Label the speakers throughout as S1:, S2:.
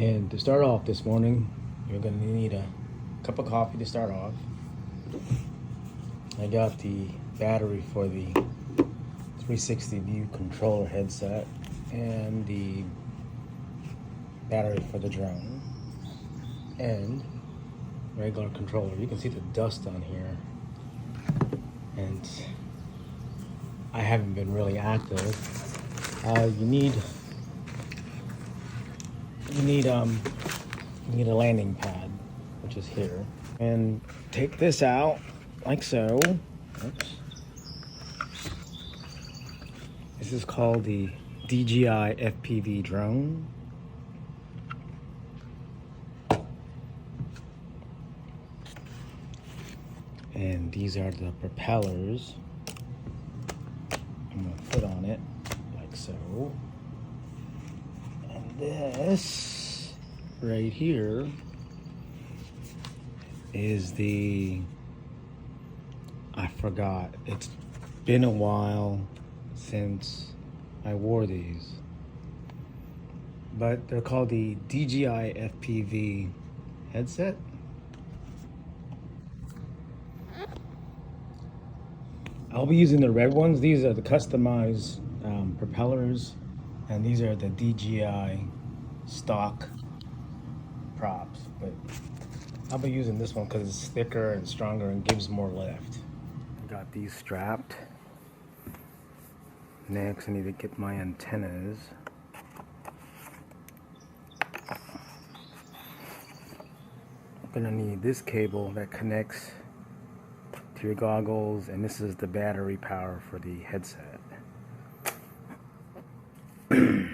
S1: And to start off this morning, you're going to need a cup of coffee to start off. I got the battery for the 360 view controller headset and the battery for the drone and regular controller. You can see the dust on here, and I haven't been really active. You need a landing pad, which is here, and take this out like so. Oops. This is called the DJI FPV drone. And these are the propellers. I'm gonna put on it like so. And this right here is I forgot. It's been a while since I wore these, but they're called the DJI FPV headset. I'll be using the red ones. These are the customized propellers, and these are the DJI stock props, but I'll be using this one because it's thicker and stronger and gives more lift. I got these strapped. Next, I need to get my antennas. I'm gonna need this cable that connects to your goggles, and this is the battery power for the headset. Trying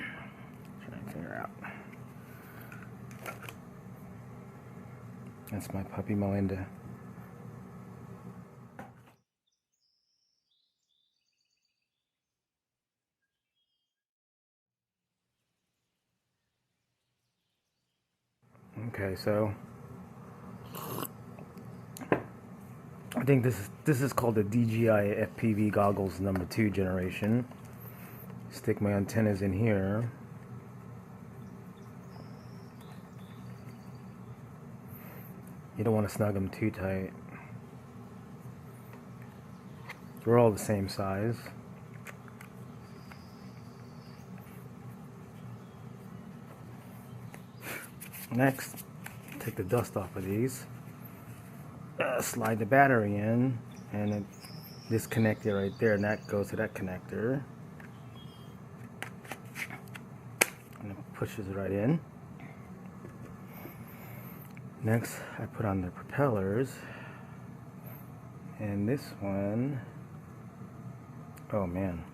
S1: to figure out. That's my puppy Melinda. Okay, so I think this is called the DJI FPV goggles number 2 generation. Stick my antennas in here. You don't want to snug them too tight. They're all the same size. Next, take the dust off of these. Slide the battery in, and this connector right there, and that goes to that connector, and it pushes right in. Next, I put on the propellers, and this one, oh man,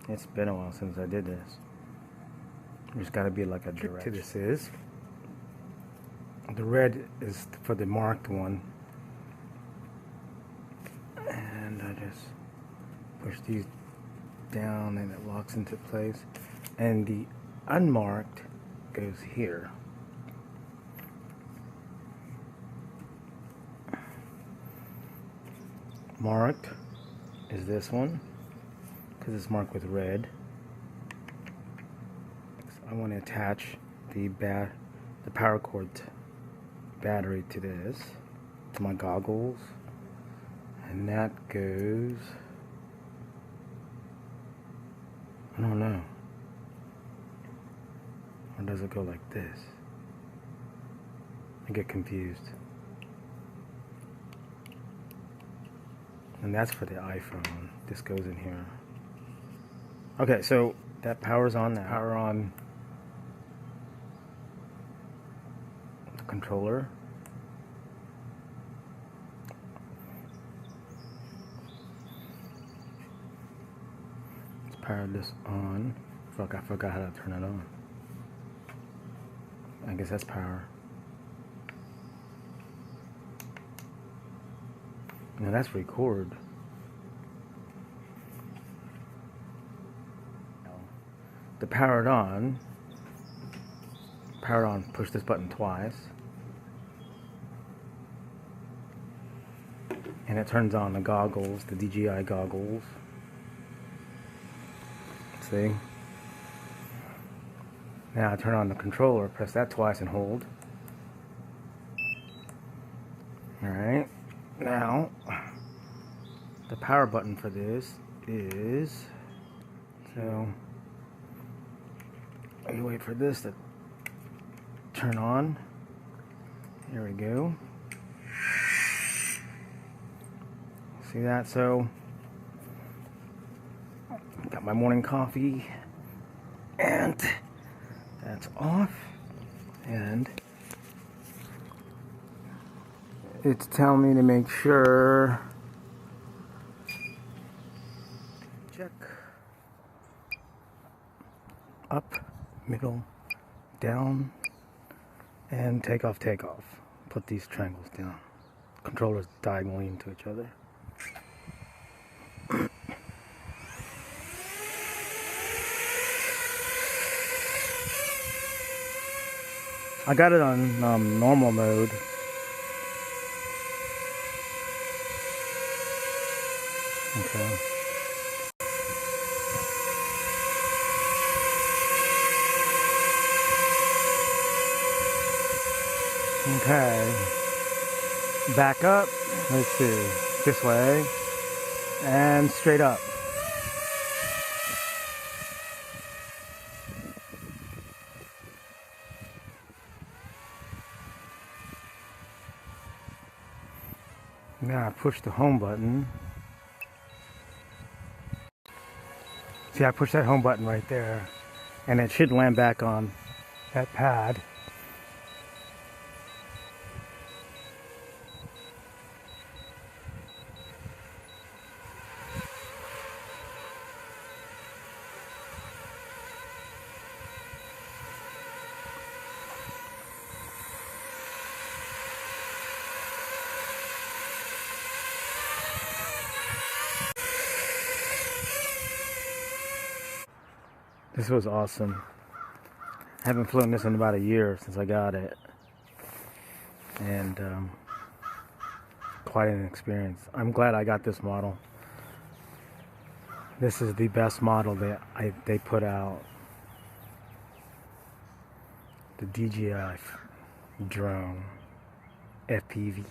S1: it's been a while since I did this. There's got to be like a direction to this is. The red is for the marked one, and I just push these down and it locks into place, and the unmarked goes here. Marked is this one because it's marked with red. So I want to attach the power cord battery to this, to my goggles, and that goes, I don't know, or does it go like this? I get confused. And that's for the iPhone. This goes in here. Okay, so that power's on now. Power on the controller. Let's power this on. Fuck, I forgot how to turn it on. I guess that's power. Now that's record. To power it on, push this button twice, and it turns on the goggles, the DJI goggles. See? Now turn on the controller, press that twice and hold. Alright, now the power button for this is, so you wait for this to turn on. Here we go. See that? So got my morning coffee, and that's off, and it's telling me to make sure, check, up, middle, down, and take off. Put these triangles down. Controllers diagonally into each other. I got it on normal mode. Okay. Okay. Back up. Let's see. This way. And straight up. Now I push the home button. See, I push that home button right there, and it should land back on that pad. This was awesome. I haven't flown this in about a year since I got it, and quite an experience. I'm glad I got this model. This is the best model that they put out. The DJI drone FPV.